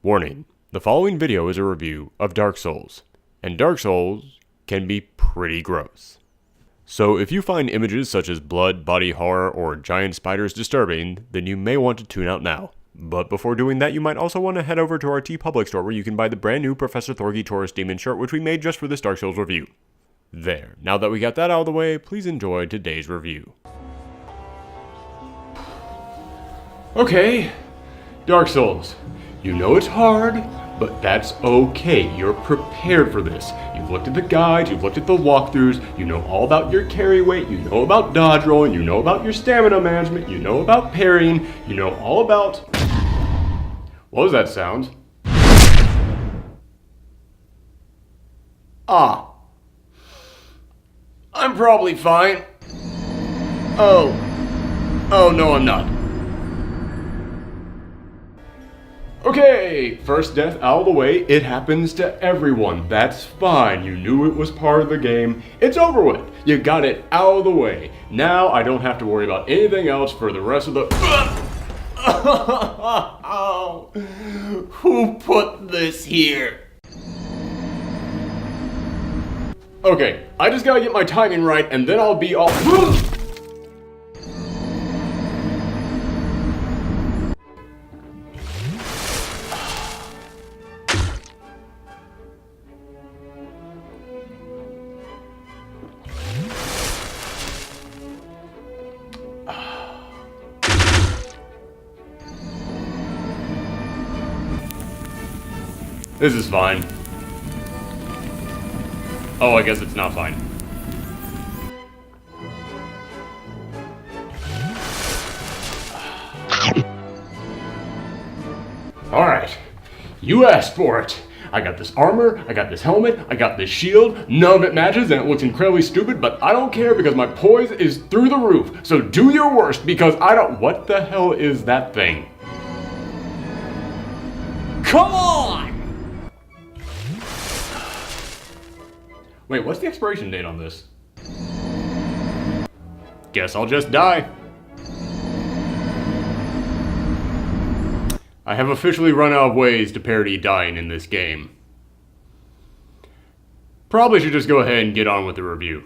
Warning, the following video is a review of Dark Souls, and Dark Souls can be pretty gross. So if you find images such as blood, body horror, or giant spiders disturbing, then you may want to tune out now. But before doing that, you might also want to head over to our TeePublic store where you can buy the brand new Professor Thorgi Taurus Demon shirt which we made just for this Dark Souls review. There, now that we got that out of the way, please enjoy today's review. Okay, Dark Souls. You know it's hard, but that's okay. You're prepared for this. You've looked at the guides, you've looked at the walkthroughs, you know all about your carry weight, you know about dodge rolling, you know about your stamina management, you know about parrying, you know all about... What was that sound? Ah. I'm probably fine. Oh no I'm not. Okay, first death out of the way. It happens to everyone. That's fine. You knew it was part of the game. It's over with. You got it out of the way. Now I don't have to worry about anything else for the rest of the... Who put this here? Okay, I just gotta get my timing right and then I'll be all... This is fine. Oh, I guess it's not fine. Alright, you asked for it. I got this armor, I got this helmet, I got this shield, none of it matches and it looks incredibly stupid, but I don't care because my poise is through the roof. So do your worst because I don't... What the hell is that thing? Come on! Wait, what's the expiration date on this? Guess I'll just die. I have officially run out of ways to parody dying in this game. Probably should just go ahead and get on with the review.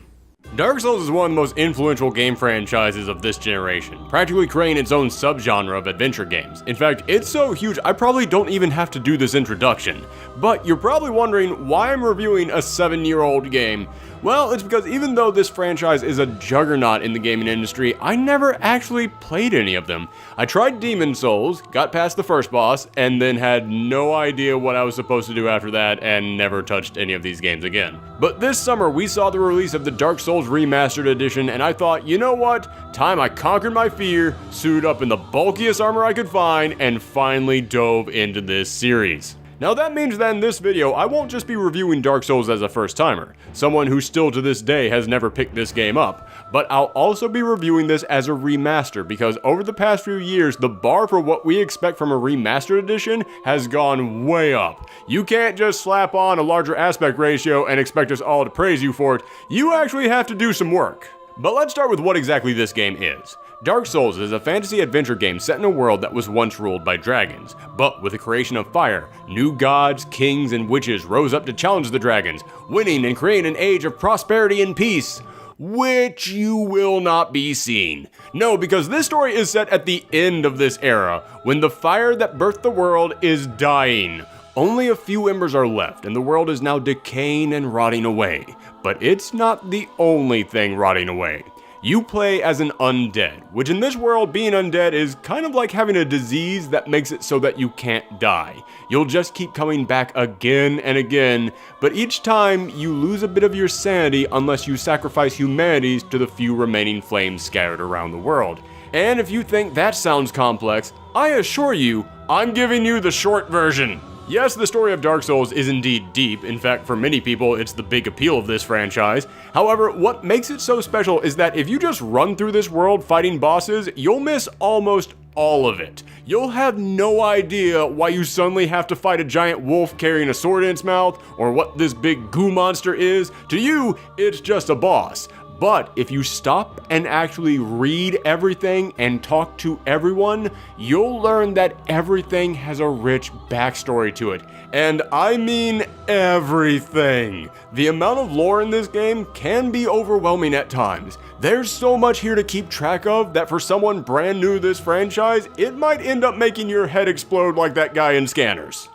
Dark Souls is one of the most influential game franchises of this generation, practically creating its own subgenre of adventure games. In fact, it's so huge I probably don't even have to do this introduction. But you're probably wondering why I'm reviewing a 7-year-old game. Well, it's because even though this franchise is a juggernaut in the gaming industry, I never actually played any of them. I tried Demon Souls, got past the first boss, and then had no idea what I was supposed to do after that and never touched any of these games again. But this summer we saw the release of the Dark Souls Remastered edition and I thought, you know what? Time I conquered my fear, suited up in the bulkiest armor I could find, and finally dove into this series. Now that means that in this video, I won't just be reviewing Dark Souls as a first-timer, someone who still to this day has never picked this game up, but I'll also be reviewing this as a remaster because over the past few years, the bar for what we expect from a remastered edition has gone way up. You can't just slap on a larger aspect ratio and expect us all to praise you for it. You actually have to do some work. But let's start with what exactly this game is. Dark Souls is a fantasy adventure game set in a world that was once ruled by dragons, but with the creation of fire, new gods, kings, and witches rose up to challenge the dragons, winning and creating an age of prosperity and peace, which you will not be seeing. No, because this story is set at the end of this era, when the fire that birthed the world is dying. Only a few embers are left, and the world is now decaying and rotting away. But it's not the only thing rotting away. You play as an undead, which in this world, being undead is kind of like having a disease that makes it so that you can't die. You'll just keep coming back again and again, but each time you lose a bit of your sanity unless you sacrifice humanities to the few remaining flames scattered around the world. And if you think that sounds complex, I assure you, I'm giving you the short version. Yes, the story of Dark Souls is indeed deep. In fact, for many people, it's the big appeal of this franchise. However, what makes it so special is that if you just run through this world fighting bosses, you'll miss almost all of it. You'll have no idea why you suddenly have to fight a giant wolf carrying a sword in its mouth, or what this big goo monster is. To you, it's just a boss. But if you stop and actually read everything and talk to everyone, you'll learn that everything has a rich backstory to it. And I mean everything. The amount of lore in this game can be overwhelming at times. There's so much here to keep track of that for someone brand new to this franchise, it might end up making your head explode like that guy in Scanners.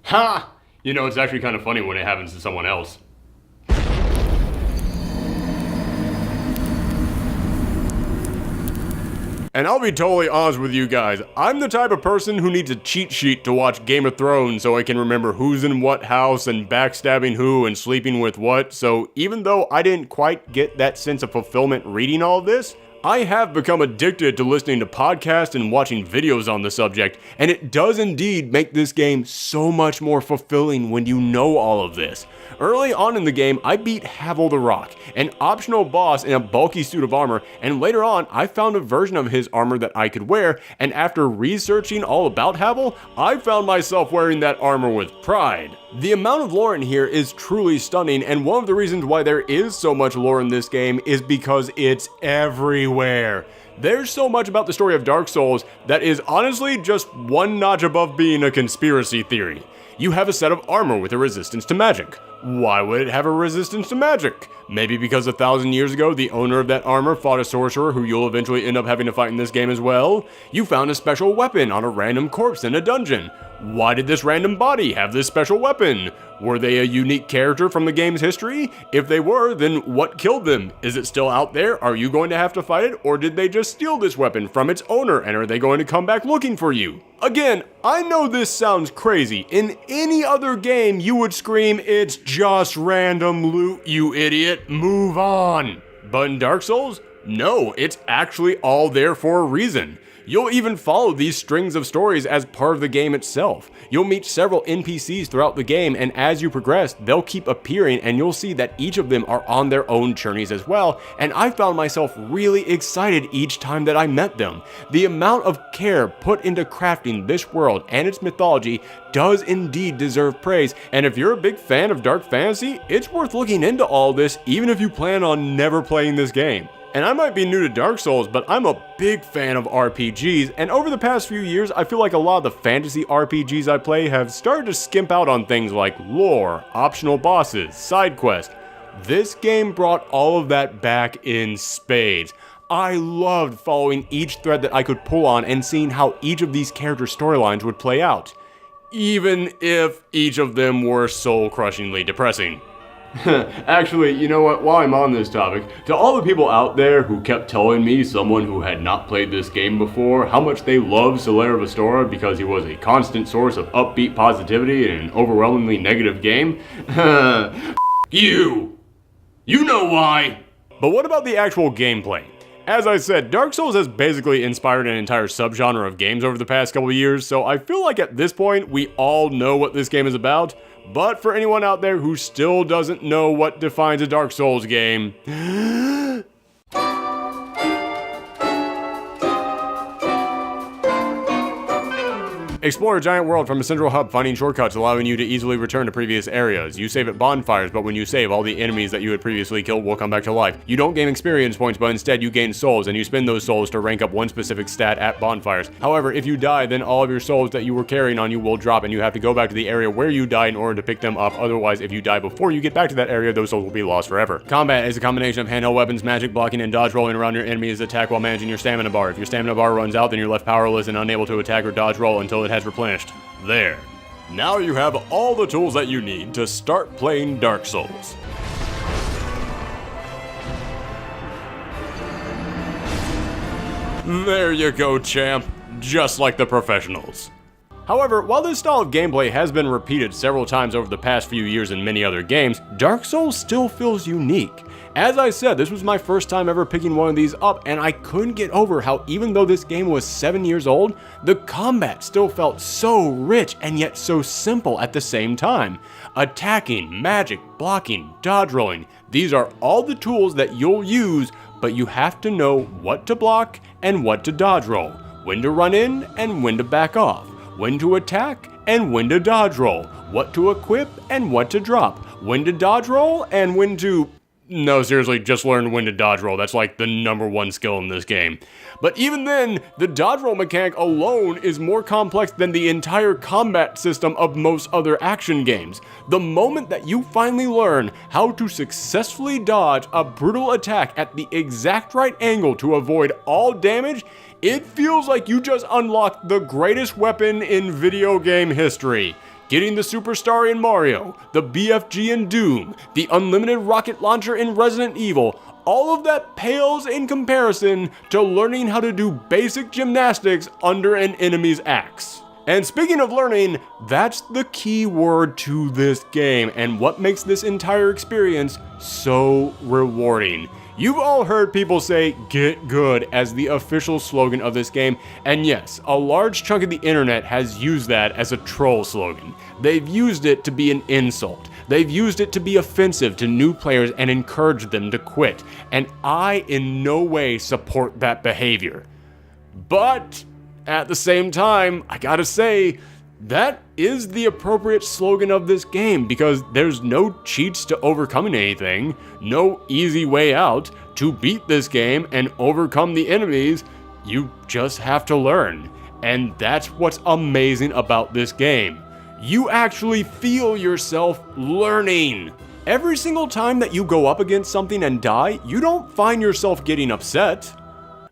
Ha! You know, it's actually kind of funny when it happens to someone else. And I'll be totally honest with you guys, I'm the type of person who needs a cheat sheet to watch Game of Thrones so I can remember who's in what house and backstabbing who and sleeping with what, so even though I didn't quite get that sense of fulfillment reading all of this, I have become addicted to listening to podcasts and watching videos on the subject, and it does indeed make this game so much more fulfilling when you know all of this. Early on in the game, I beat Havel the Rock, an optional boss in a bulky suit of armor, and later on, I found a version of his armor that I could wear, and after researching all about Havel, I found myself wearing that armor with pride. The amount of lore in here is truly stunning, and one of the reasons why there is so much lore in this game is because it's everywhere. There's so much about the story of Dark Souls that is honestly just one notch above being a conspiracy theory. You have a set of armor with a resistance to magic. Why would it have a resistance to magic? Maybe because 1,000 years ago, the owner of that armor fought a sorcerer who you'll eventually end up having to fight in this game as well. You found a special weapon on a random corpse in a dungeon. Why did this random body have this special weapon? Were they a unique character from the game's history? If they were, then what killed them? Is it still out there? Are you going to have to fight it? Or did they just steal this weapon from its owner and are they going to come back looking for you? Again, I know this sounds crazy. In any other game, you would scream, "It's just random loot, you idiot, move on." But in Dark Souls, no, it's actually all there for a reason. You'll even follow these strings of stories as part of the game itself. You'll meet several NPCs throughout the game, and as you progress, they'll keep appearing and you'll see that each of them are on their own journeys as well, and I found myself really excited each time that I met them. The amount of care put into crafting this world and its mythology does indeed deserve praise, and if you're a big fan of dark fantasy, it's worth looking into all this even if you plan on never playing this game. And I might be new to Dark Souls, but I'm a big fan of RPGs, and over the past few years, I feel like a lot of the fantasy RPGs I play have started to skimp out on things like lore, optional bosses, side quests. This game brought all of that back in spades. I loved following each thread that I could pull on and seeing how each of these character storylines would play out, even if each of them were soul-crushingly depressing. Actually, you know what, while I'm on this topic, to all the people out there who kept telling me, someone who had not played this game before, how much they loved Solera Vestora because he was a constant source of upbeat positivity in an overwhelmingly negative game, you! You know why! But what about the actual gameplay? As I said, Dark Souls has basically inspired an entire subgenre of games over the past couple of years, so I feel like at this point, we all know what this game is about. But for anyone out there who still doesn't know what defines a Dark Souls game, explore a giant world from a central hub, finding shortcuts allowing you to easily return to previous areas. You save at bonfires, but when you save, all the enemies that you had previously killed will come back to life. You don't gain experience points, but instead you gain souls, and you spend those souls to rank up one specific stat at bonfires. However, if you die, then all of your souls that you were carrying on you will drop, and you have to go back to the area where you died in order to pick them up. Otherwise, if you die before you get back to that area, those souls will be lost forever. Combat is a combination of handheld weapons, magic, blocking, and dodge rolling around your enemy's attack while managing your stamina bar. If your stamina bar runs out, then you're left powerless and unable to attack or dodge roll until it has replenished. There. Now you have all the tools that you need to start playing Dark Souls. There you go, champ. Just like the professionals. However, while this style of gameplay has been repeated several times over the past few years in many other games, Dark Souls still feels unique. As I said, this was my first time ever picking one of these up, and I couldn't get over how even though this game was 7 years old, the combat still felt so rich and yet so simple at the same time. Attacking, magic, blocking, dodge rolling, these are all the tools that you'll use, but you have to know what to block and what to dodge roll, when to run in and when to back off, when to attack and when to dodge roll, what to equip and what to drop, when to dodge roll and when to... No, seriously, just learn when to dodge roll. That's like the #1 skill in this game. But even then, the dodge roll mechanic alone is more complex than the entire combat system of most other action games. The moment that you finally learn how to successfully dodge a brutal attack at the exact right angle to avoid all damage, it feels like you just unlocked the greatest weapon in video game history. Getting the Superstar in Mario, the BFG in Doom, the unlimited rocket launcher in Resident Evil, all of that pales in comparison to learning how to do basic gymnastics under an enemy's axe. And speaking of learning, that's the key word to this game and what makes this entire experience so rewarding. You've all heard people say, "Get good," as the official slogan of this game, and yes, a large chunk of the internet has used that as a troll slogan. They've used it to be an insult. They've used it to be offensive to new players and encourage them to quit, and I in no way support that behavior. But at the same time, I gotta say, that is the appropriate slogan of this game because there's no cheats to overcoming anything, no easy way out. To beat this game and overcome the enemies, you just have to learn. And that's what's amazing about this game. You actually feel yourself learning. Every single time that you go up against something and die, you don't find yourself getting upset.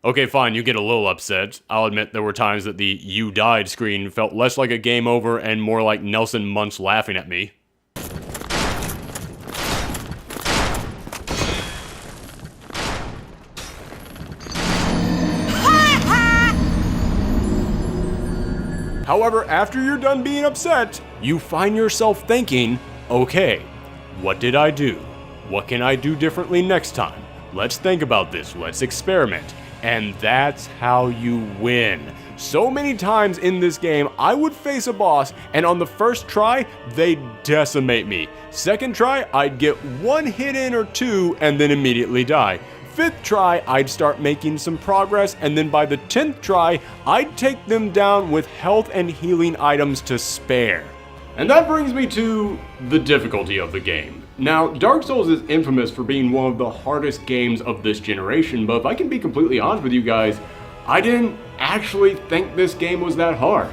Okay, fine, you get a little upset. I'll admit there were times that the "you died" screen felt less like a game over and more like Nelson Muntz laughing at me. However, after you're done being upset, you find yourself thinking, okay, what did I do? What can I do differently next time? Let's think about this, let's experiment. And that's how you win. So many times in this game, I would face a boss, and on the first try, they'd decimate me. Second try, I'd get one hit in or two, and then immediately die. Fifth try, I'd start making some progress, and then by the 10th try, I'd take them down with health and healing items to spare. And that brings me to the difficulty of the game. Now, Dark Souls is infamous for being one of the hardest games of this generation, but if I can be completely honest with you guys, I didn't actually think this game was that hard.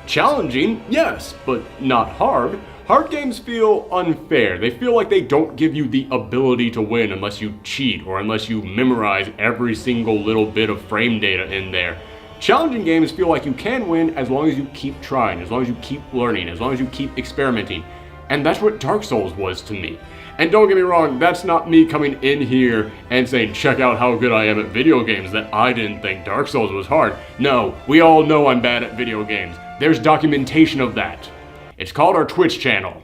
Challenging, yes, but not hard. Hard games feel unfair. They feel like they don't give you the ability to win unless you cheat or unless you memorize every single little bit of frame data in there. Challenging games feel like you can win as long as you keep trying, as long as you keep learning, as long as you keep experimenting. And that's what Dark Souls was to me. And don't get me wrong, that's not me coming in here and saying, check out how good I am at video games, that I didn't think Dark Souls was hard. No, we all know I'm bad at video games. There's documentation of that. It's called our Twitch channel.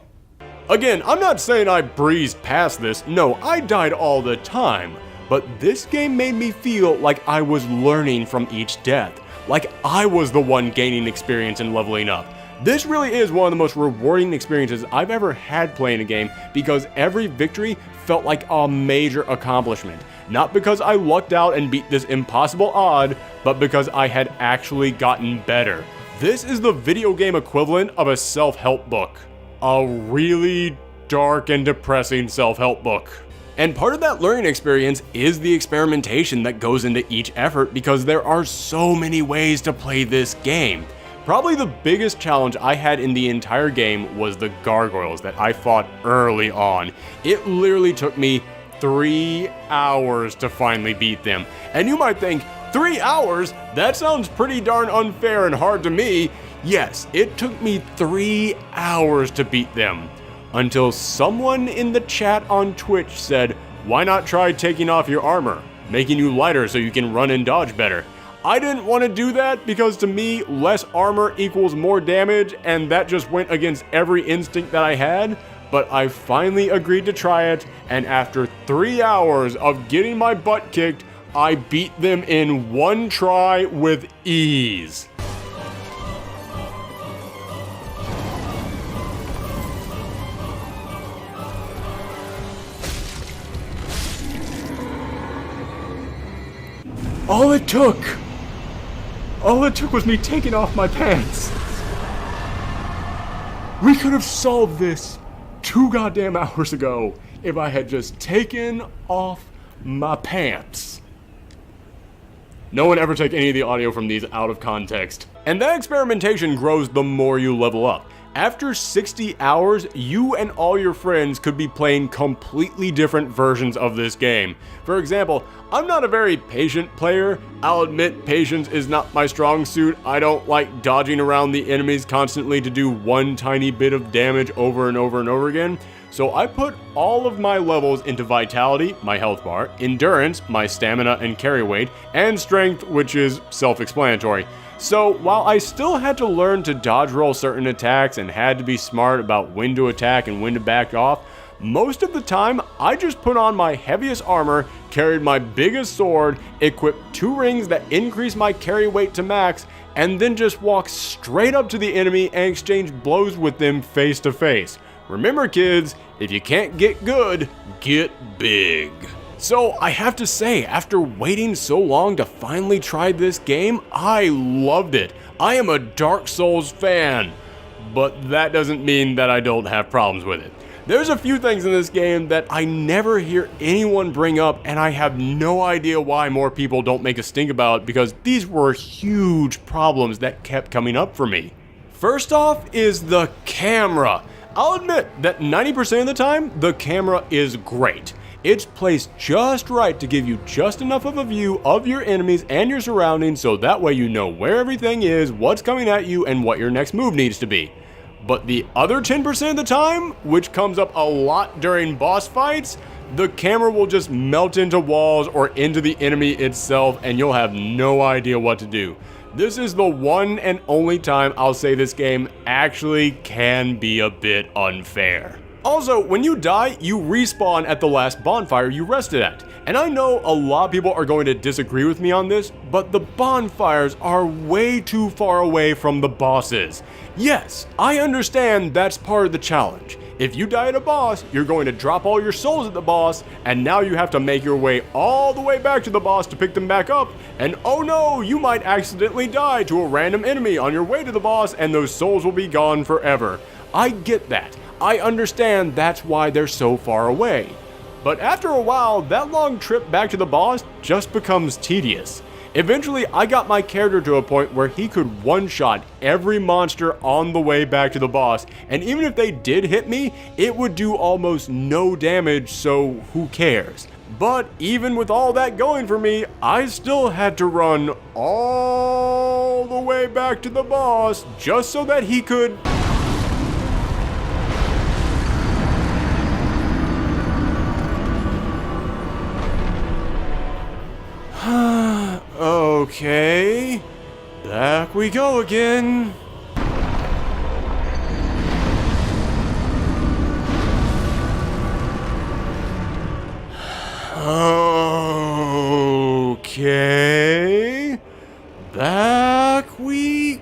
Again, I'm not saying I breezed past this. No, I died all the time. But this game made me feel like I was learning from each death. Like I was the one gaining experience and leveling up. This really is one of the most rewarding experiences I've ever had playing a game because every victory felt like a major accomplishment. Not because I lucked out and beat this impossible odd, but because I had actually gotten better. This is the video game equivalent of a self-help book. A really dark and depressing self-help book. And part of that learning experience is the experimentation that goes into each effort because there are so many ways to play this game. Probably the biggest challenge I had in the entire game was the gargoyles that I fought early on. It literally took me 3 hours to finally beat them. And you might think, 3 hours? That sounds pretty darn unfair and hard to me. Yes, it took me 3 hours to beat them. Until someone in the chat on Twitch said, why not try taking off your armor, making you lighter so you can run and dodge better? I didn't want to do that because to me, less armor equals more damage, and that just went against every instinct that I had. But I finally agreed to try it, and after 3 hours of getting my butt kicked, I beat them in one try with ease. All it took was me taking off my pants. We could have solved this 2 goddamn hours ago if I had just taken off my pants. No one ever take any of the audio from these out of context. And that experimentation grows the more you level up. After 60 hours, you and all your friends could be playing completely different versions of this game. For example, I'm not a very patient player. I'll admit patience is not my strong suit. I don't like dodging around the enemies constantly to do one tiny bit of damage over and over and over again. So I put all of my levels into Vitality, my health bar, Endurance, my stamina and carry weight, and Strength, which is self-explanatory. So while I still had to learn to dodge roll certain attacks and had to be smart about when to attack and when to back off, most of the time I just put on my heaviest armor, carried my biggest sword, equipped 2 rings that increase my carry weight to max, and then just walked straight up to the enemy and exchanged blows with them face to face. Remember kids, if you can't get good, get big. So I have to say, after waiting so long to finally try this game, I loved it. I am a Dark Souls fan, but that doesn't mean that I don't have problems with it. There's a few things in this game that I never hear anyone bring up, and I have no idea why more people don't make a stink about it, because these were huge problems that kept coming up for me. First off is the camera. I'll admit that 90% of the time, the camera is great. It's placed just right to give you just enough of a view of your enemies and your surroundings so that way you know where everything is, what's coming at you, and what your next move needs to be. But the other 10% of the time, which comes up a lot during boss fights, the camera will just melt into walls or into the enemy itself and you'll have no idea what to do. This is the one and only time I'll say this game actually can be a bit unfair. Also, when you die, you respawn at the last bonfire you rested at. And I know a lot of people are going to disagree with me on this, but the bonfires are way too far away from the bosses. Yes, I understand that's part of the challenge. If you die at a boss, you're going to drop all your souls at the boss, and now you have to make your way all the way back to the boss to pick them back up, and oh no, you might accidentally die to a random enemy on your way to the boss, and those souls will be gone forever. I get that. I understand that's why they're so far away. But after a while, that long trip back to the boss just becomes tedious. Eventually, I got my character to a point where he could one-shot every monster on the way back to the boss, and even if they did hit me, it would do almost no damage, so who cares? But even with all that going for me, I still had to run all the way back to the boss just so that he could... Okay, back we go again. Okay, back we...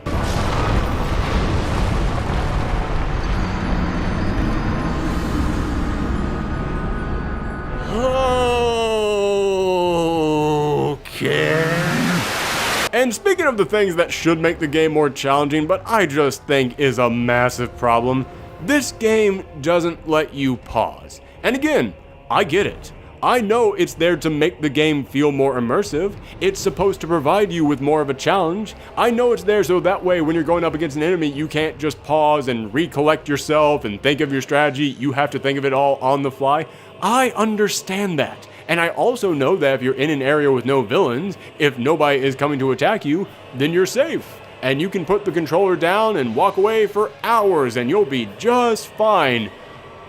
Okay. And speaking of the things that should make the game more challenging, but I just think is a massive problem, this game doesn't let you pause. And again, I get it. I know it's there to make the game feel more immersive. It's supposed to provide you with more of a challenge. I know it's there so that way when you're going up against an enemy, you can't just pause and recollect yourself and think of your strategy. You have to think of it all on the fly. I understand that. And I also know that if you're in an area with no villains, if nobody is coming to attack you, then you're safe. And you can put the controller down and walk away for hours and you'll be just fine.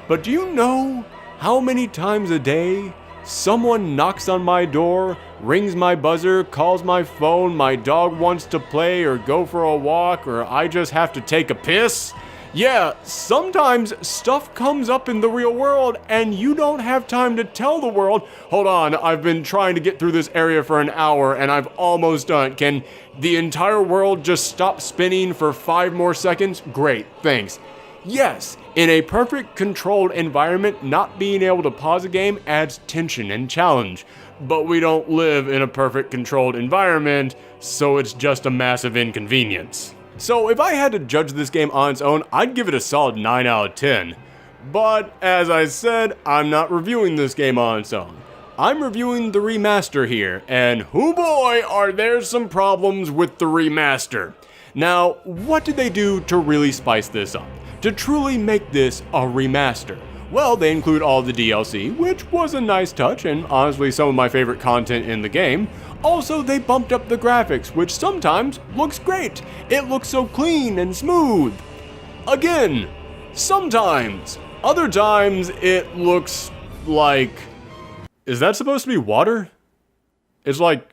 But do you know how many times a day someone knocks on my door, rings my buzzer, calls my phone, my dog wants to play or go for a walk, or I just have to take a piss? Yeah, sometimes stuff comes up in the real world and you don't have time to tell the world, hold on, I've been trying to get through this area for an hour and I've almost done. Can the entire world just stop spinning for 5 more seconds? Great, thanks. Yes, in a perfect controlled environment, not being able to pause a game adds tension and challenge. But we don't live in a perfect controlled environment, so it's just a massive inconvenience. So if I had to judge this game on its own, I'd give it a solid 9 out of 10. But as I said, I'm not reviewing this game on its own. I'm reviewing the remaster here, and hoo boy, are there some problems with the remaster. Now, what did they do to really spice this up? To truly make this a remaster? Well, they include all the DLC, which was a nice touch and honestly some of my favorite content in the game. Also, they bumped up the graphics, which sometimes looks great. It looks so clean and smooth. Again, sometimes. Other times, it looks like... Is that supposed to be water? It's like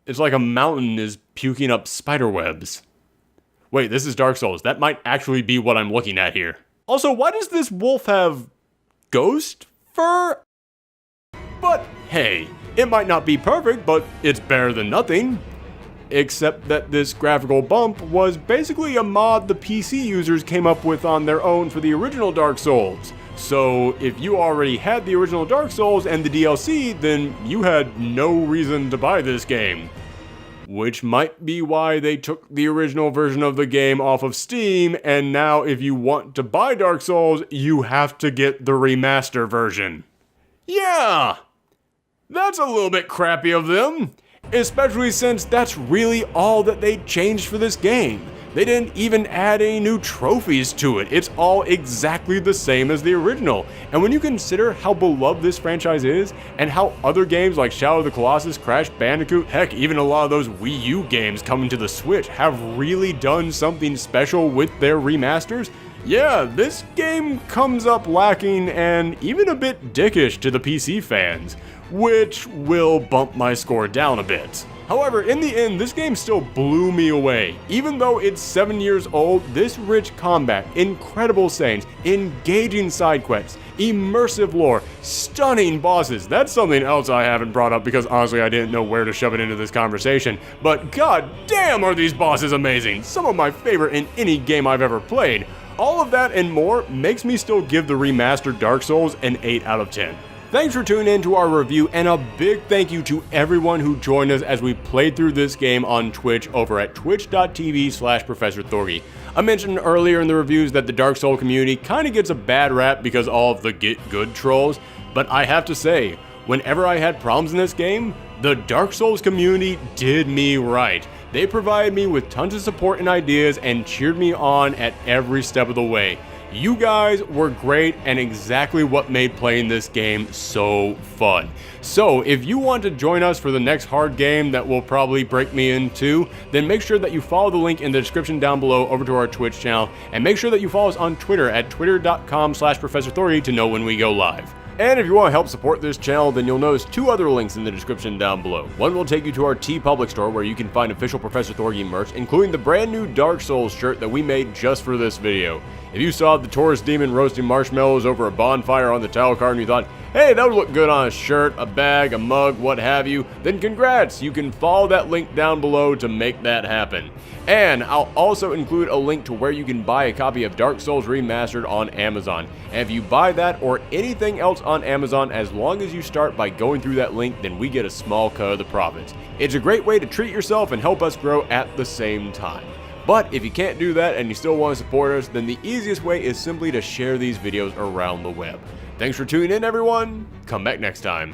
a mountain is puking up spider webs. Wait, this is Dark Souls. That might actually be what I'm looking at here. Also, why does this wolf have ghost fur? But hey, it might not be perfect, but it's better than nothing. Except that this graphical bump was basically a mod the PC users came up with on their own for the original Dark Souls. So if you already had the original Dark Souls and the DLC, then you had no reason to buy this game. Which might be why they took the original version of the game off of Steam, and now if you want to buy Dark Souls, you have to get the remaster version. Yeah! That's a little bit crappy of them. Especially since that's really all that they changed for this game. They didn't even add any new trophies to it. It's all exactly the same as the original. And when you consider how beloved this franchise is, and how other games like Shadow of the Colossus, Crash Bandicoot, heck, even a lot of those Wii U games coming to the Switch have really done something special with their remasters, yeah, this game comes up lacking and even a bit dickish to the PC fans, which will bump my score down a bit. However, in the end, this game still blew me away. Even though it's 7 years old, this rich combat, incredible settings, engaging side quests, immersive lore, stunning bosses. That's something else I haven't brought up because honestly I didn't know where to shove it into this conversation. But god damn are these bosses amazing! Some of my favorite in any game I've ever played. All of that and more makes me still give the remastered Dark Souls an 8 out of 10. Thanks for tuning in to our review, and a big thank you to everyone who joined us as we played through this game on Twitch over at twitch.tv/Professor Thorgi. I mentioned earlier in the reviews that the Dark Souls community kind of gets a bad rap because all of the get good trolls, but I have to say, whenever I had problems in this game, the Dark Souls community did me right. They provided me with tons of support and ideas and cheered me on at every step of the way. You guys were great and exactly what made playing this game so fun. So if you want to join us for the next hard game that will probably break me in two, then make sure that you follow the link in the description down below over to our Twitch channel, and make sure that you follow us on Twitter at twitter.com/Professor Thorgi to know when we go live. And if you want to help support this channel, then you'll notice two other links in the description down below. One will take you to our TeePublic store where you can find official Professor Thorgi merch, including the brand new Dark Souls shirt that we made just for this video. If you saw the Taurus Demon roasting marshmallows over a bonfire on the title card and you thought, hey, that would look good on a shirt, a bag, a mug, what have you, then congrats! You can follow that link down below to make that happen. And I'll also include a link to where you can buy a copy of Dark Souls Remastered on Amazon. And if you buy that or anything else on Amazon, as long as you start by going through that link, then we get a small cut of the profits. It's a great way to treat yourself and help us grow at the same time. But if you can't do that and you still want to support us, then the easiest way is simply to share these videos around the web. Thanks for tuning in, everyone. Come back next time.